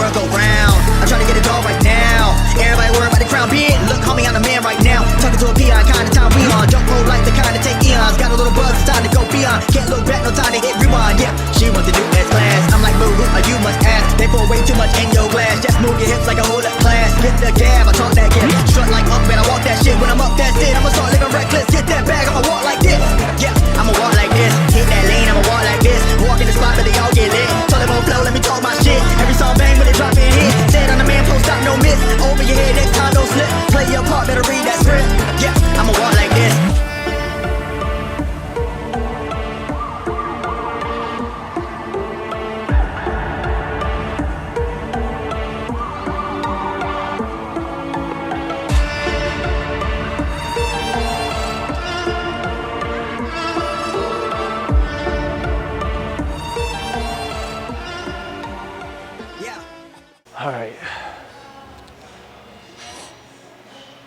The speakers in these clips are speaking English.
world go round. I'm trying to get it all right now. Everybody worry about the crown, bitch. Look, homie, I'm the man right now. Talking to a peon, kind of time we on. Jump roll like the kind of take eons. Got a little buzz, it's time to go beyond. Can't look back, no time to hit rewind. Yeah, she wants the new S-Class. I'm like, boo, you must ask. They pour way too much in your glass. Just move your hips like a whole up class. Get the gab, I talk that gap. Strut like up, and I walk that shit. When I'm up, that's it. I'ma start living reckless. Get that bag, I'ma walk like this. Yeah, I'ma walk like this. Hit that lane, I'ma walk like this. Walk in the spot, but they all get lit. Tell them on flow, let me talk my shit. Every song bang, when they drop in hit. Said on the man, post stop, no miss. Over your head, next time, don't slip. Play your part, better read that script. Yeah, I'ma walk like this. All right.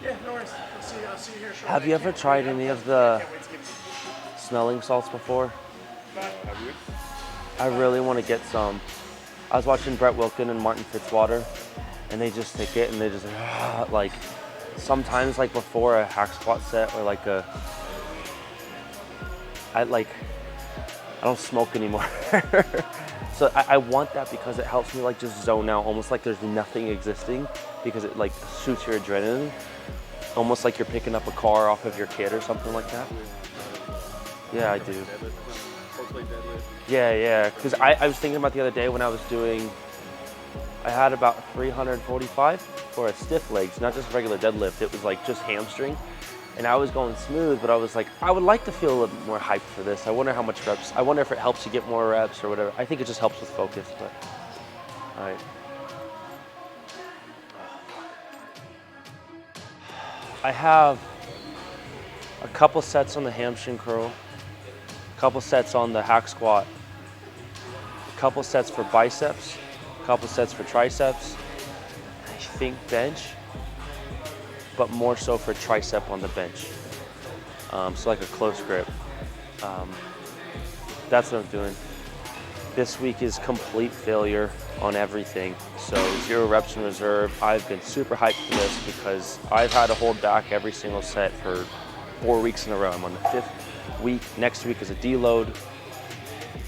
Yeah, no worries. I'll see you here shortly. Have you ever tried any of the smelling salts before? Have you? I really want to get some. I was watching Brett Wilkin and Martin Fitzwater, and they just take it and they just like sometimes like before a hack squat set or like I don't smoke anymore. So I want that because it helps me like just zone out, almost like there's nothing existing, because it like shoots your adrenaline, almost like you're picking up a car off of your kid or something like that. Yeah, I do. Yeah, because I was thinking about the other day when I was doing, I had about 345 for a stiff legs, not just regular deadlift, it was like just hamstring. And I was going smooth, but I was like, I would like to feel a little bit more hyped for this. I wonder how much reps, I wonder if it helps you get more reps or whatever. I think it just helps with focus, but, all right. I have a couple sets on the hamstring curl, a couple sets on the hack squat, a couple sets for biceps, a couple sets for triceps, I think bench, but more so for tricep on the bench. So like a close grip. That's what I'm doing. This week is complete failure on everything. So 0 reps in reserve. I've been super hyped for this because I've had to hold back every single set for 4 weeks in a row. I'm on the 5th week. Next week is a deload.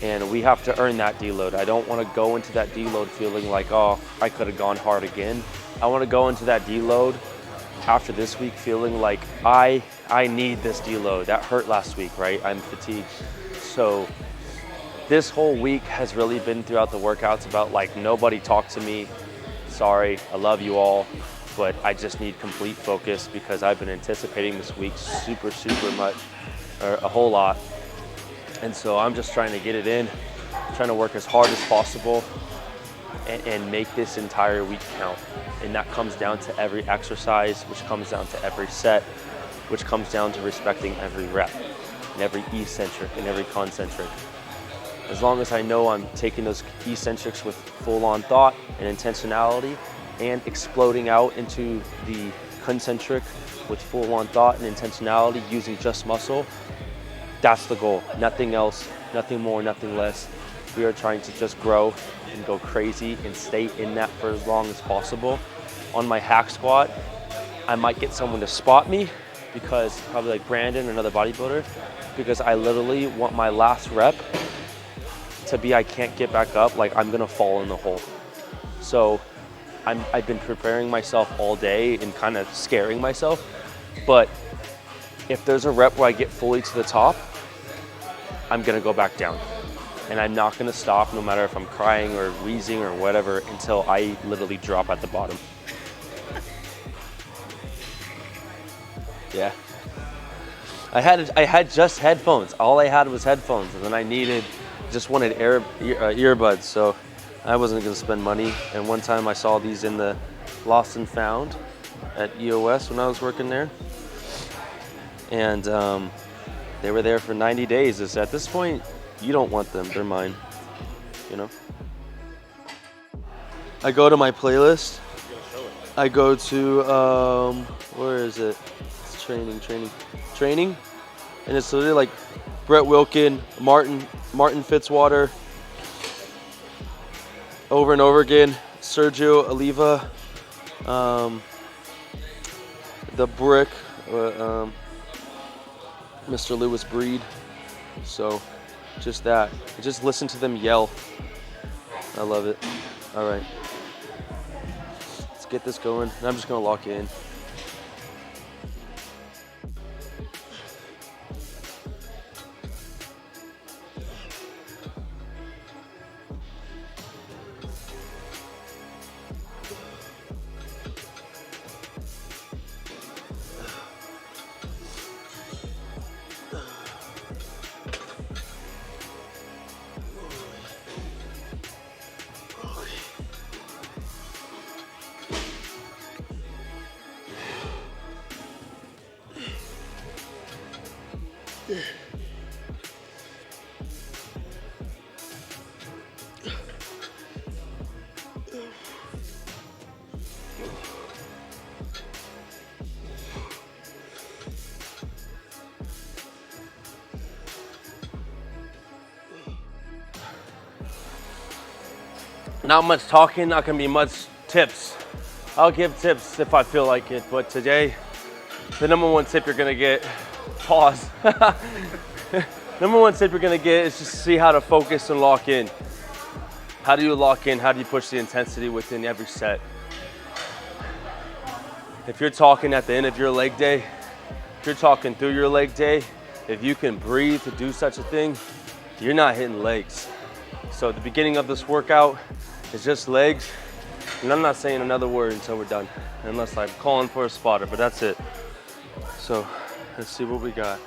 And we have to earn that deload. I don't want to go into that deload feeling like, oh, I could have gone hard again. I want to go into that deload after this week feeling like I need this deload. That hurt last week, right? I'm fatigued. So this whole week has really been throughout the workouts about like, nobody talk to me. Sorry, I love you all, but I just need complete focus because I've been anticipating this week super much, or a whole lot. And so I'm just trying to get it in, trying to work as hard as possible and make this entire week count. And that comes down to every exercise, which comes down to every set, which comes down to respecting every rep, and every eccentric and every concentric. As long as I know I'm taking those eccentrics with full-on thought and intentionality and exploding out into the concentric with full-on thought and intentionality using just muscle, that's the goal. Nothing else, nothing more, nothing less. We are trying to just grow and go crazy and stay in that for as long as possible. On my hack squat, I might get someone to spot me, because probably like Brandon, another bodybuilder, because I literally want my last rep to be I can't get back up, like I'm gonna fall in the hole. So I've been preparing myself all day and kind of scaring myself, but if there's a rep where I get fully to the top, I'm gonna go back down. And I'm not gonna stop no matter if I'm crying or wheezing or whatever until I literally drop at the bottom. Yeah. I had just headphones. All I had was headphones, and then I just wanted earbuds, so I wasn't gonna spend money. And one time I saw these in the Lost and Found at EOS when I was working there. And they were there for 90 days. It's at this point, you don't want them, they're mine, you know? I go to my playlist. I go to, where is it? It's training. And it's literally like Brett Wilkin, Martin Fitzwater, over and over again. Sergio Oliva, the Brick, Mr. Lewis Breed. So just that. Just listen to them yell. I love it. All right. Let's get this going. And I'm just going to lock it in. Not much talking, not gonna be much tips. I'll give tips if I feel like it, but today, the number one tip you're gonna get, pause. Number one tip you're gonna get is just see how to focus and lock in. How do you lock in? How do you push the intensity within every set? If you're talking at the end of your leg day, if you're talking through your leg day, if you can breathe to do such a thing, you're not hitting legs. So at the beginning of this workout, it's just legs, and I'm not saying another word until we're done, unless I'm calling for a spotter, but that's it. So let's see what we got.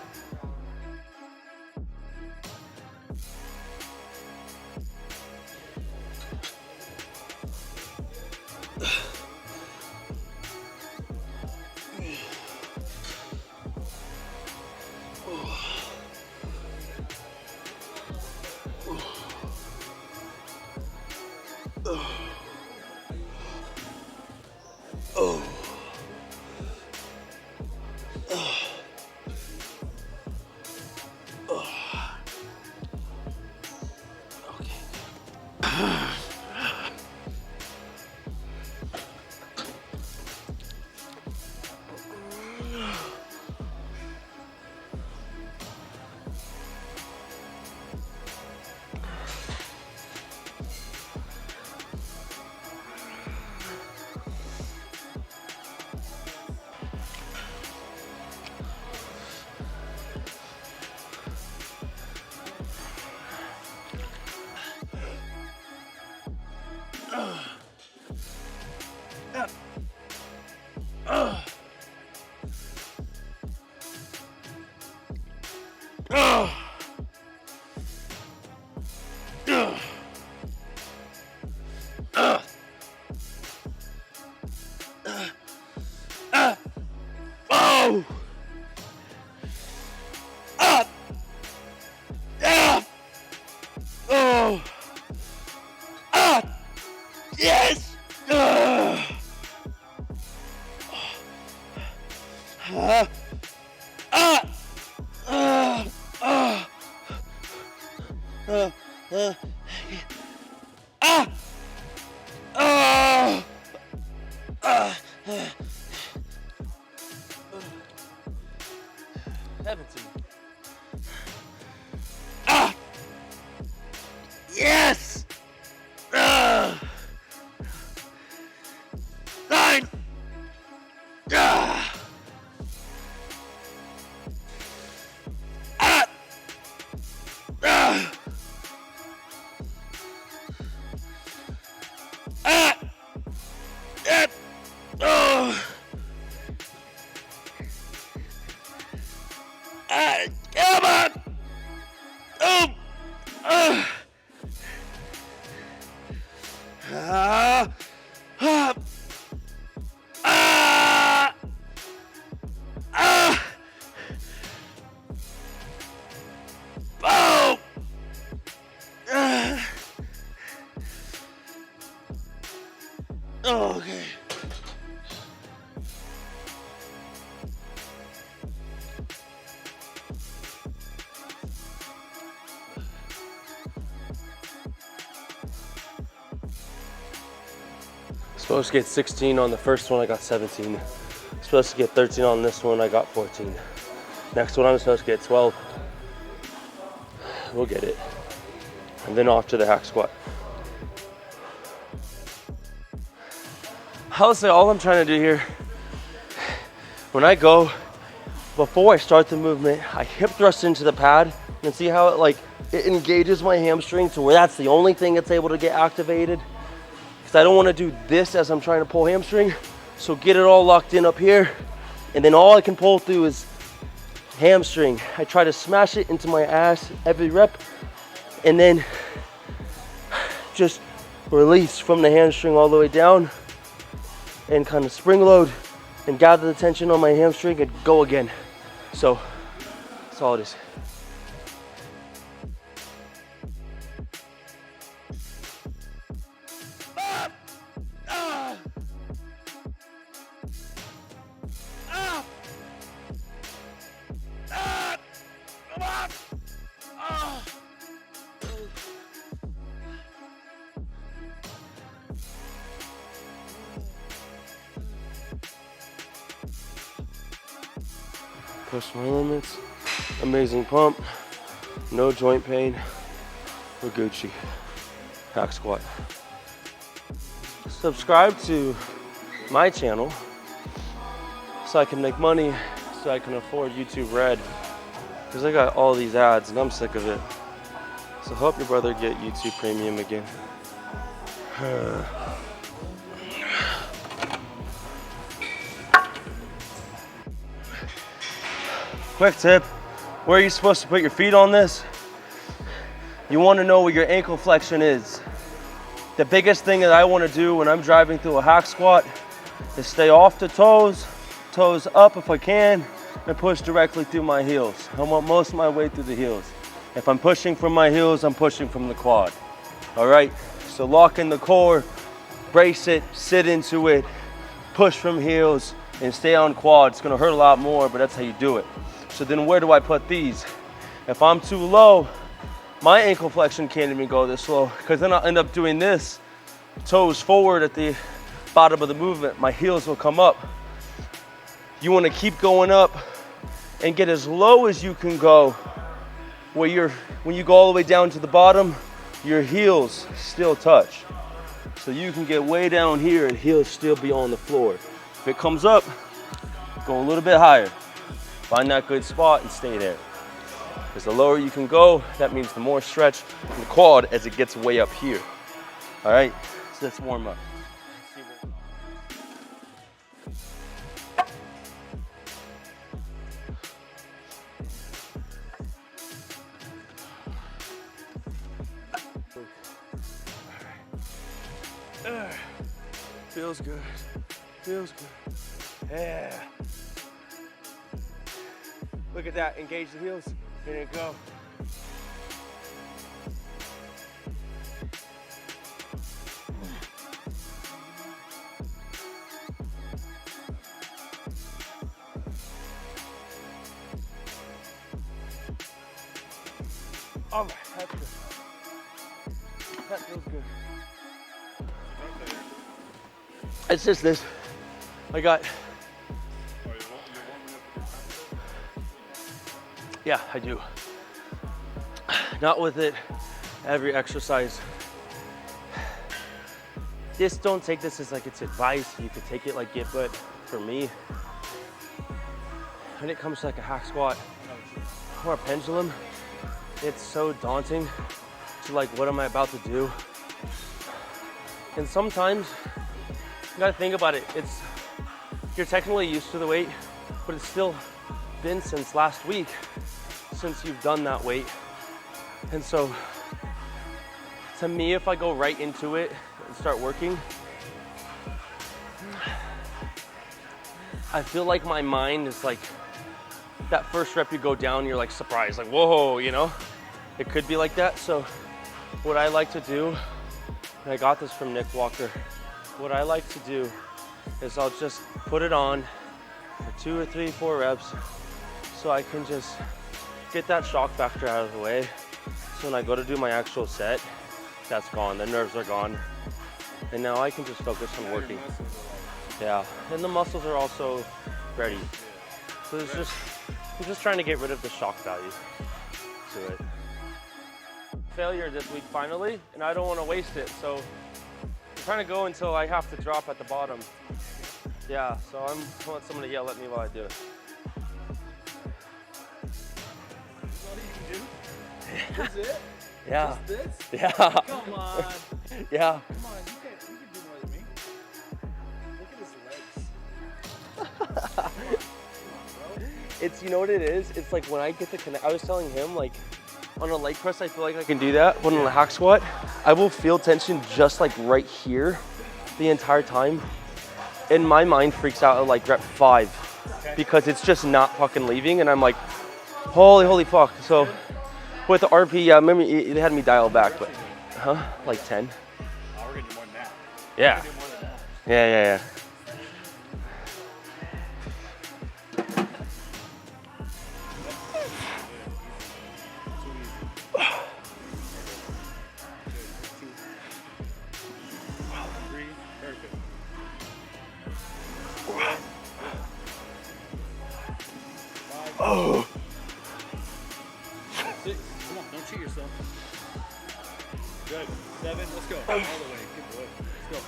Heaven to me. Yes! 9! Come on! Okay. Supposed to get 16 on the first one, I got 17. Supposed to get 13 on this one, I got 14. Next one I'm supposed to get 12. We'll get it. And then off to the hack squat. I'll say all I'm trying to do here, when I go, before I start the movement, I hip thrust into the pad and see how it engages my hamstring to where that's the only thing that's able to get activated. Because I don't want to do this as I'm trying to pull hamstring. So get it all locked in up here. And then all I can pull through is hamstring. I try to smash it into my ass every rep. And then just release from the hamstring all the way down. And kind of spring load and gather the tension on my hamstring and go again. So that's all it is. Push my limits. Amazing pump. No joint pain. We're Gucci. Hack squat. Subscribe to my channel so I can make money, so I can afford YouTube Red. Because I got all these ads and I'm sick of it. So help your brother get YouTube Premium again. Quick tip, where are you supposed to put your feet on this? You want to know where your ankle flexion is. The biggest thing that I want to do when I'm driving through a hack squat is stay off the toes, toes up if I can, and push directly through my heels. I want most of my weight through the heels. If I'm pushing from my heels, I'm pushing from the quad. All right, so lock in the core, brace it, sit into it, push from heels, and stay on quad. It's gonna hurt a lot more, but that's how you do it. So then where do I put these? If I'm too low, my ankle flexion can't even go this low, because then I'll end up doing this, toes forward at the bottom of the movement. My heels will come up. You wanna keep going up and get as low as you can go, where when you go all the way down to the bottom, your heels still touch. So you can get way down here and heels still be on the floor. If it comes up, go a little bit higher. Find that good spot and stay there. Because the lower you can go, that means the more stretch in the quad as it gets way up here. All right, so let's warm up. Feels good, feels good, yeah. Look at that, engage the heels, here you go. All right, that's good. That feels good. It's just this. I got. Yeah, I do. Not with it every exercise. Don't take this as like it's advice. You could take it like it, but for me, when it comes to like a hack squat or a pendulum, it's so daunting to like, what am I about to do? And sometimes you gotta think about it. You're technically used to the weight, but it's still been since last week since you've done that weight. And so to me, if I go right into it and start working, I feel like my mind is like, that first rep you go down, you're like surprised, like, whoa, you know? It could be like that. So what I like to do, and I got this from Nick Walker, what I like to do is I'll just put it on for 2 or 3, 4 reps so I can just get that shock factor out of the way. So when I go to do my actual set, that's gone, the nerves are gone. And now I can just focus on working. Yeah, and the muscles are also ready. So it's just, I'm just trying to get rid of the shock value to it. Failure this week finally, and I don't want to waste it. So I'm trying to go until I have to drop at the bottom. Yeah, so I want someone to yell at me while I do it. That's it? Yeah. Just this? Yeah. Come on. Yeah. Come on, you can do more than me. Look at his legs. Come on, bro. It's, you know what it is? It's like when I get to connect, I was telling him, like, on a leg press, I feel like I can do that. But on a hack squat, I will feel tension just like right here the entire time. And my mind freaks out at like rep 5 because it's just not fucking leaving. And I'm like, holy fuck. So with the RP, yeah, remember it had me dial back, but, like 10. Oh, we're gonna do more than that. Yeah. We're gonna do more than that. Yeah. Oh. 6. Come on, don't cheat yourself. Good. 7. Let's go. All the way. Good boy. Let's go.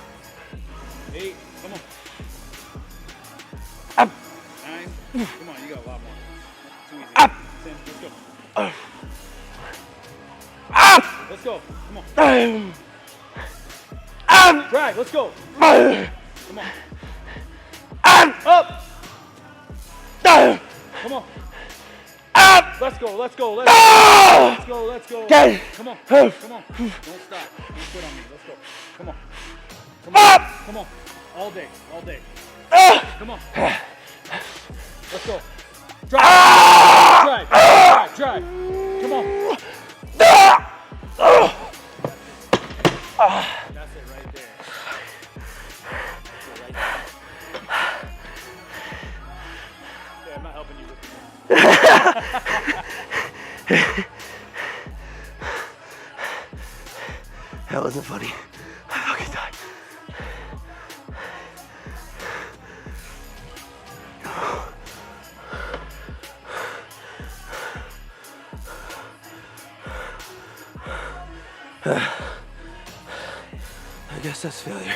8. Come on. 9. Come on, you got a lot more. Too easy. 10. Let's go. Let's go. Come on. Drag. Let's go. Come on. Up. Come on. Let's go. Okay. Come on. Don't stop. Don't quit on me. Let's go. Come on. Come on. All day. Come on. Let's go. Drive. Come on. That's it right there. Yeah, I'm not helping you with That wasn't funny. I fucking died. I guess that's failure.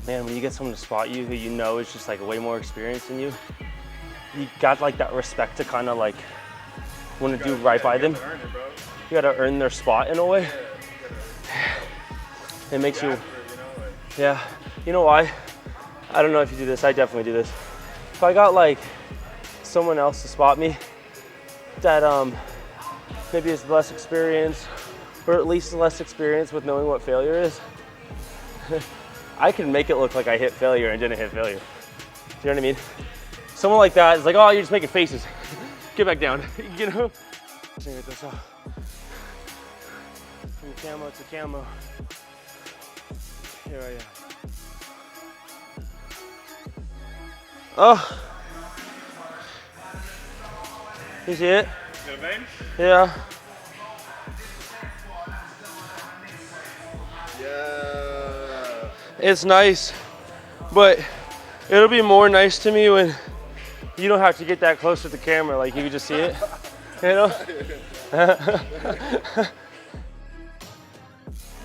Man, when you get someone to spot you who you know is just like way more experienced than you, you got like that respect to kind of like want to do right by them. You gotta earn their spot in a way. It makes you, yeah. You know why? I don't know if you do this, I definitely do this. If I got like someone else to spot me that maybe is less experienced, or at least less experience with knowing what failure is, I can make it look like I hit failure and didn't hit failure. Do you know what I mean? Someone like that is like, oh, you're just making faces. Get back down, you know? From camo to camo. Here I am. Oh. You see it? Got a vein? Yeah. Yeah. It's nice, but it'll be more nice to me when you don't have to get that close with the camera, like you can just see it, you know?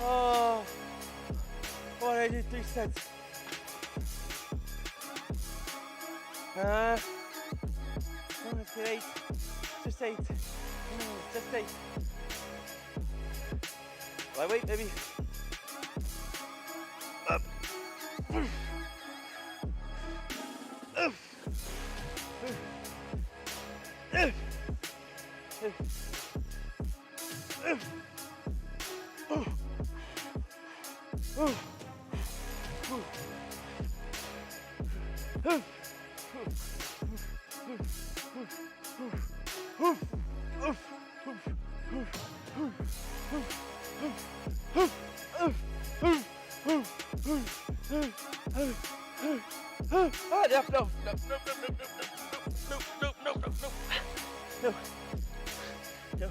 Oh, what, I did 3 sets. No, let's get 8, just 8, just 8. Lightweight, baby. Up. No. No.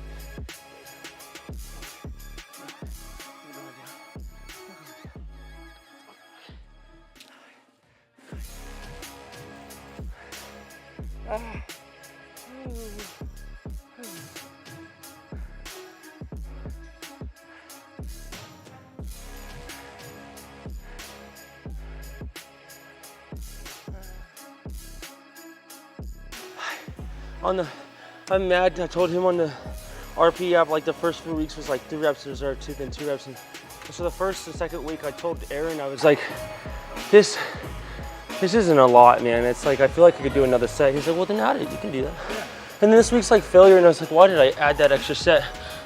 I'm mad. I told him on the RP app, like the first few weeks was like 3 reps in reserve, then 2 reps. And so the first and second week, I told Aaron, I was like, this isn't a lot, man. It's like, I feel like I could do another set. He's like, well, then add it. You can do that. Yeah. And then this week's like failure, and I was like, why did I add that extra set?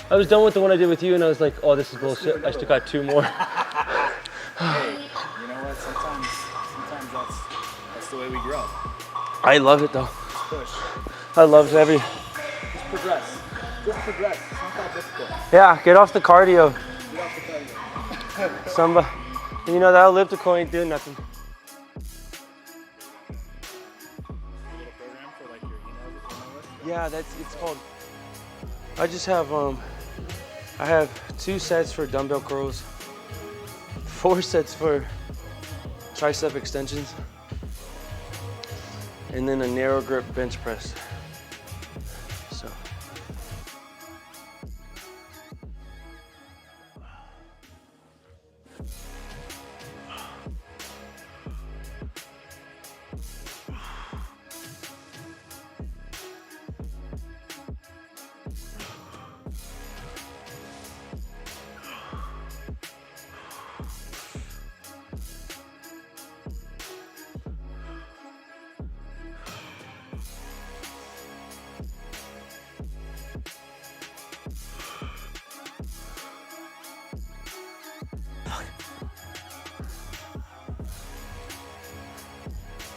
I was done with the one I did with you, and I was like, oh, this is bullshit. I still got 2 more. Hey, you know what? Sometimes that's the way we grow. I love it though. Just push. I love every. Just progress. Just progress. It's not that difficult. Yeah, get off the cardio. Get off the cardio. Somebody, you know, that elliptical ain't doing nothing. Little program for like your email. Yeah, it's called. I just have I have 2 sets for dumbbell curls, 4 sets for tricep extensions, and then a narrow grip bench press. So.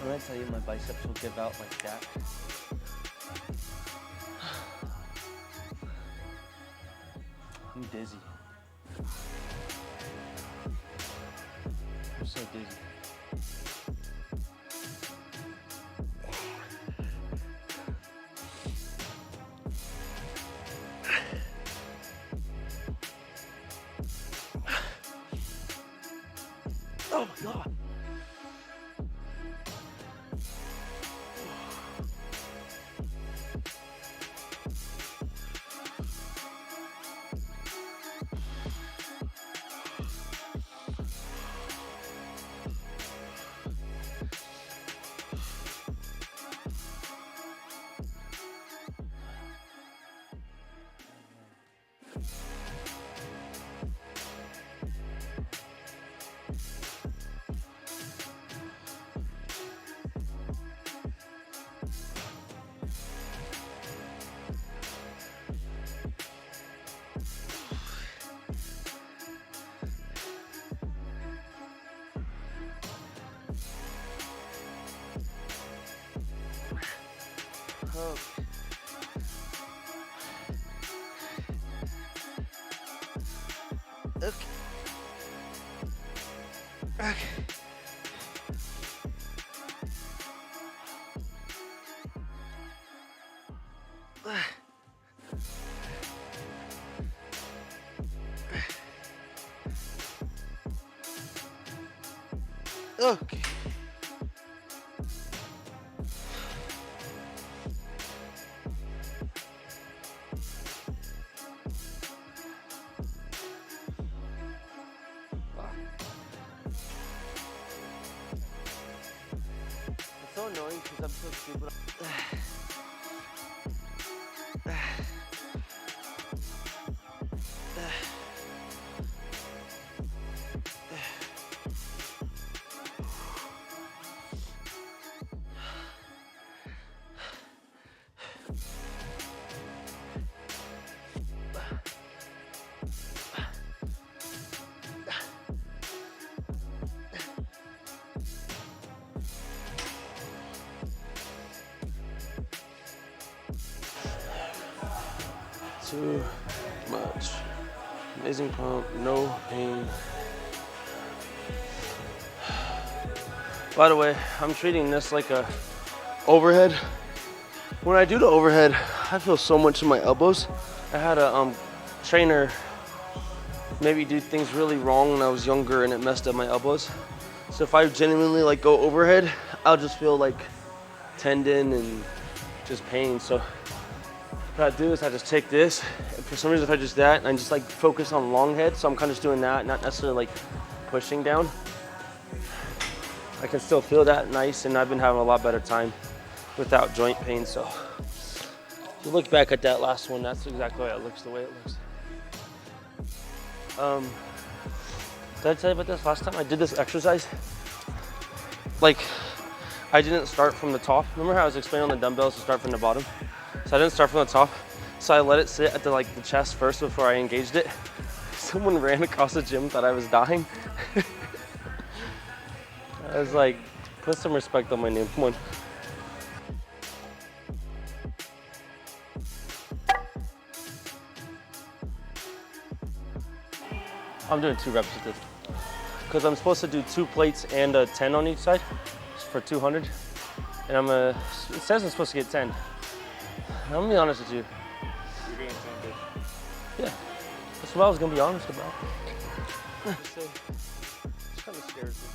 When I tell you my biceps will give out like that. I'm dizzy. I'm so dizzy. Oh my God. Oh. Okay. Okay. Okay. It's so annoying because I'm so stupid. Too much. Amazing pump, no pain. By the way, I'm treating this like a overhead. When I do the overhead, I feel so much in my elbows. I had a trainer maybe do things really wrong when I was younger and it messed up my elbows. So if I genuinely like go overhead, I'll just feel like tendon and just pain. So what I do is I just take this, and for some reason if I just that, and I just like focus on long head, so I'm kind of just doing that, not necessarily like pushing down. I can still feel that nice, and I've been having a lot better time without joint pain. So if you look back at that last one, that's exactly why it looks the way it looks. Did I tell you about this last time? I did this exercise. Like, I didn't start from the top. Remember how I was explaining on the dumbbells to start from the bottom? So I didn't start from the top. So I let it sit at the chest first before I engaged it. Someone ran across the gym, thought I was dying. I was like, put some respect on my name, come on. I'm doing 2 reps with this. Because I'm supposed to do 2 plates and a 10 on each side for 200. And it says I'm supposed to get 10. I'm gonna be honest with you. You're getting 10, bitch. Yeah, that's what I was gonna be honest about. It kind of scares me.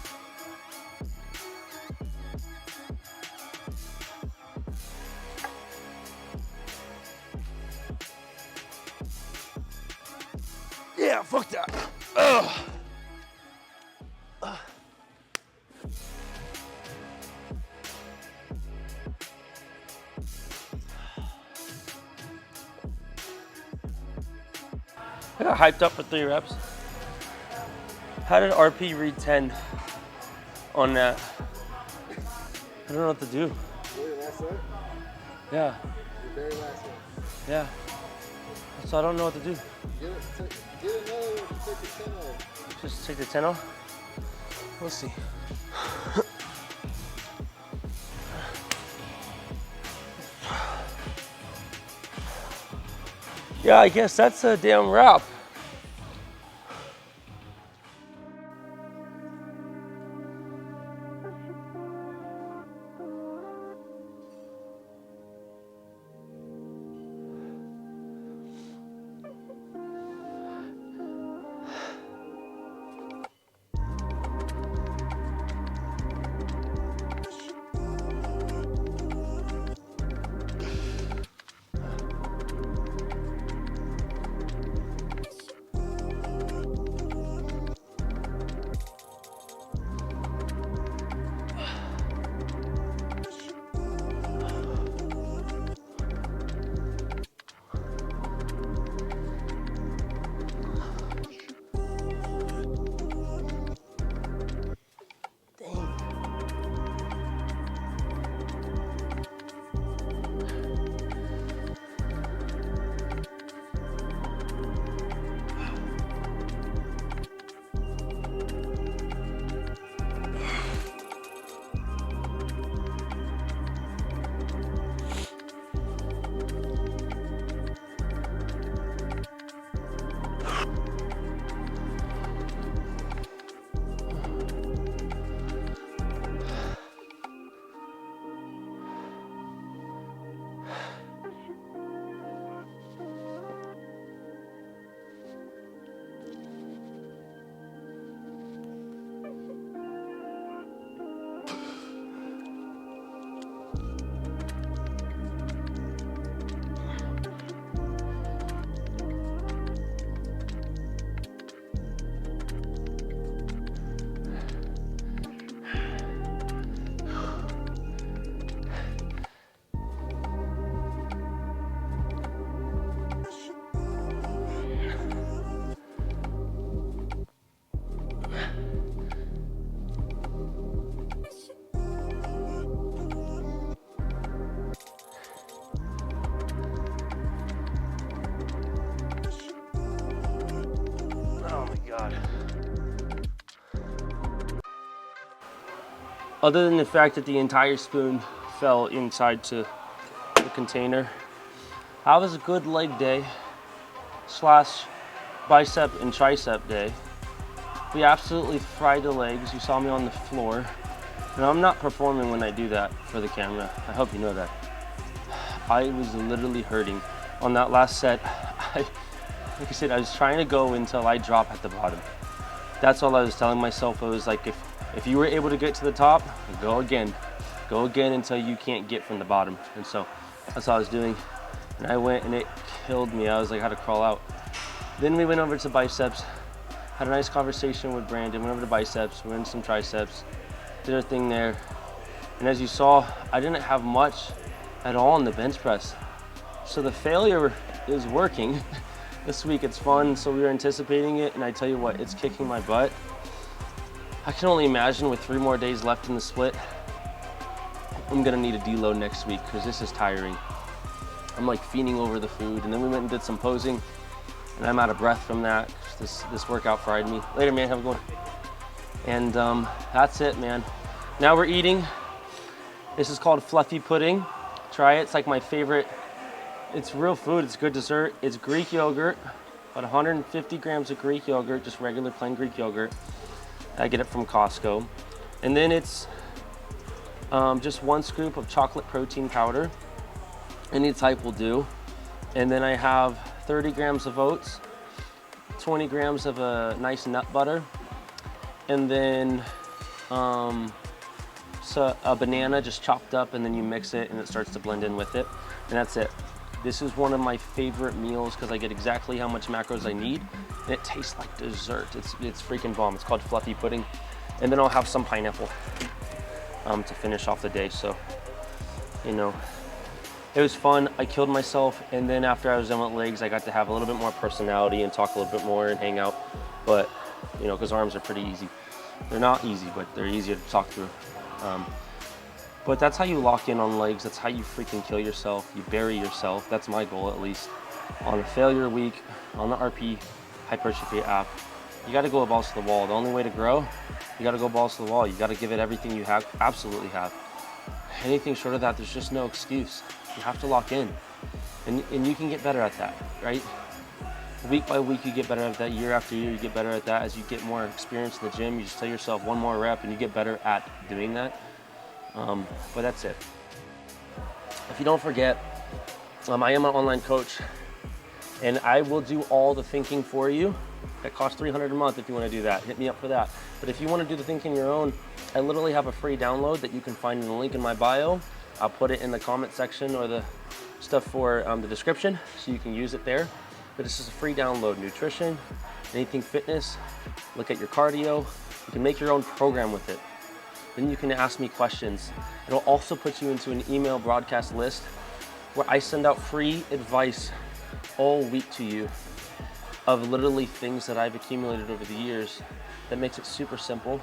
Yeah, fuck that. Ugh. I got hyped up for 3 reps. How did RP read 10 on that? I don't know what to do. Your last set? Yeah, Your very last one. yeah. So I don't know what to do. Get another one to take the 10 off. Just take the 10 off? We'll see. Yeah, I guess that's a damn wrap. Other than the fact that the entire spoon fell inside to the container, that was a good leg day slash bicep and tricep day. We absolutely fried the legs. You saw me on the floor. And I'm not performing when I do that for the camera. I hope you know that. I was literally hurting. On that last set, like I said, I was trying to go until I drop at the bottom. That's all I was telling myself. It was like, if you were able to get to the top, go again. Go again until you can't get from the bottom. And so that's all I was doing. And I went and it killed me. I was like, I had to crawl out. Then we went over to biceps, had a nice conversation with Brandon, went over to biceps, we went into some triceps, did our thing there. And as you saw, I didn't have much at all in the bench press. So the failure is working. This week it's fun, so we were anticipating it, and I tell you what, it's kicking my butt. I can only imagine with 3 more days left in the split, I'm gonna need a deload next week because this is tiring. I'm like fiending over the food, and then we went and did some posing, and I'm out of breath from that. This workout fried me. Later, man, have a good one. And that's it, man. Now we're eating. This is called fluffy pudding. Try it, it's like my favorite. It's real food, it's good dessert. It's Greek yogurt, about 150 grams of Greek yogurt, just regular plain Greek yogurt. I get it from Costco. And then it's just 1 scoop of chocolate protein powder. Any type will do. And then I have 30 grams of oats, 20 grams of a nice nut butter, and then so a banana just chopped up, and then you mix it and it starts to blend in with it. And that's it. This is one of my favorite meals because I get exactly how much macros I need, and it tastes like dessert. It's freaking bomb. It's called fluffy pudding. And then I'll have some pineapple to finish off the day. So, you know, it was fun. I killed myself, and then after I was done with legs, I got to have a little bit more personality and talk a little bit more and hang out. But, you know, because arms are pretty easy. They're not easy, but they're easier to talk through. But that's how you lock in on legs. That's how you freaking kill yourself. You bury yourself. That's my goal, at least. On a failure week, on the RP Hypertrophy app, you got to go balls to the wall. The only way to grow, you got to go balls to the wall. You got to give it everything you have, absolutely have. Anything short of that, there's just no excuse. You have to lock in. And you can get better at that, right? Week by week, you get better at that. Year after year, you get better at that. As you get more experience in the gym, you just tell yourself 1 more rep, and you get better at doing that. But that's it. If you don't forget, I am an online coach, and I will do all the thinking for you. That costs $300 a month if you want to do that. Hit me up for that. But if you want to do the thinking your own, I literally have a free download that you can find in the link in my bio. I'll put it in the comment section or the stuff for the description, so you can use it there. But this is a free download. Nutrition, anything fitness, look at your cardio. You can make your own program with it. Then you can ask me questions. It'll also put you into an email broadcast list where I send out free advice all week to you of literally things that I've accumulated over the years that makes it super simple.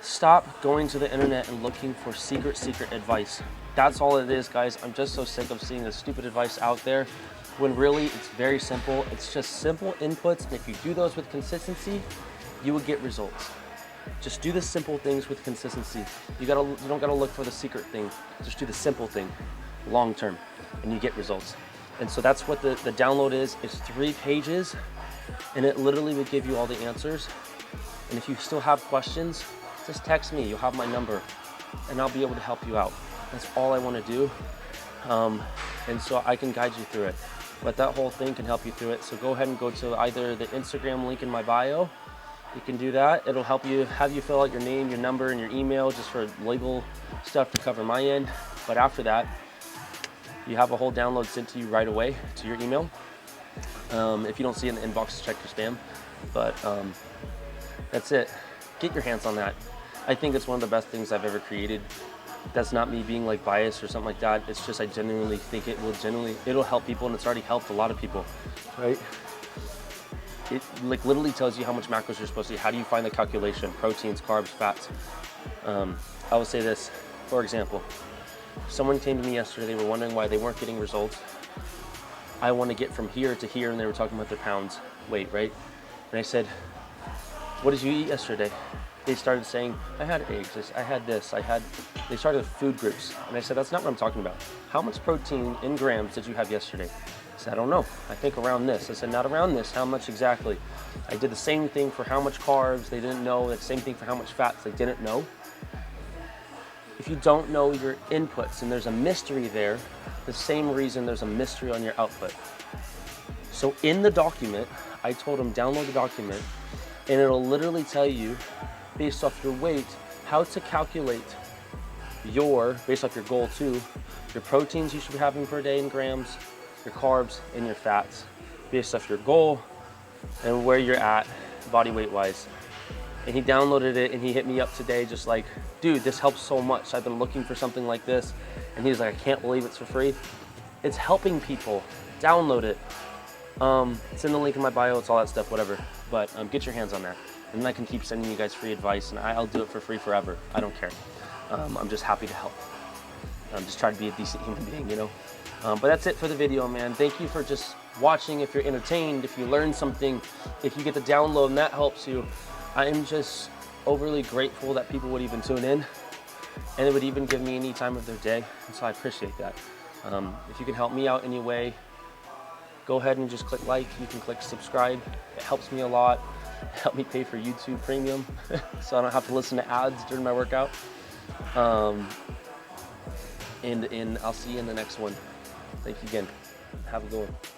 Stop going to the internet and looking for secret advice. That's all it is, guys. I'm just so sick of seeing the stupid advice out there when really it's very simple. It's just simple inputs, and if you do those with consistency, you will get results. Just do the simple things with consistency. You don't gotta look for the secret thing. Just do the simple thing, long term, and you get results. And so that's what the download is. It's 3 pages, and it literally will give you all the answers. And if you still have questions, just text me. You'll have my number, and I'll be able to help you out. That's all I want to do, and so I can guide you through it. But that whole thing can help you through it. So go ahead and go to either the Instagram link in my bio. You can do that. It'll help you, have you fill out your name, your number, and your email just for legal stuff to cover my end. But after that, you have a whole download sent to you right away to your email. If you don't see it in the inbox, check your spam. But that's it. Get your hands on that. I think it's one of the best things I've ever created. That's not me being like biased or something like that. It's just I genuinely think it'll help people, and it's already helped a lot of people, right? It like literally tells you how much macros you're supposed to eat. How do you find the calculation? Proteins, carbs, fats. I will say this, for example, someone came to me yesterday, they were wondering why they weren't getting results. I want to get from here to here, and they were talking about their pounds weight, right? And I said, what did you eat yesterday? They started saying, I had eggs, I had this, they started with food groups. And I said, that's not what I'm talking about. How much protein in grams did you have yesterday? I said, I don't know, I think around this. I said, not around this, how much exactly? I did the same thing for how much carbs, they didn't know. The same thing for how much fats, they didn't know. If you don't know your inputs and there's a mystery there, the same reason there's a mystery on your output. So in the document, I told him download the document and it'll literally tell you based off your weight how to calculate based off your goal too, your proteins you should be having per day in grams, your carbs and your fats based off your goal and where you're at body weight wise. And he downloaded it and he hit me up today just like, dude, this helps so much. I've been looking for something like this. And he's like, I can't believe it's for free. It's helping people. Download it. It's in the link in my bio, it's all that stuff, whatever. But get your hands on that. And then I can keep sending you guys free advice and I'll do it for free forever. I don't care. I'm just happy to help. I'm just trying to be a decent human being, you know? But that's it for the video, man. Thank you for just watching. If you're entertained, if you learned something, if you get the download and that helps you, I am just overly grateful that people would even tune in and it would even give me any time of their day. And so I appreciate that. If you can help me out any way, go ahead and just click like. You can click subscribe. It helps me a lot. It helped me pay for YouTube Premium so I don't have to listen to ads during my workout. And I'll see you in the next one. Thank you again. Have a good one.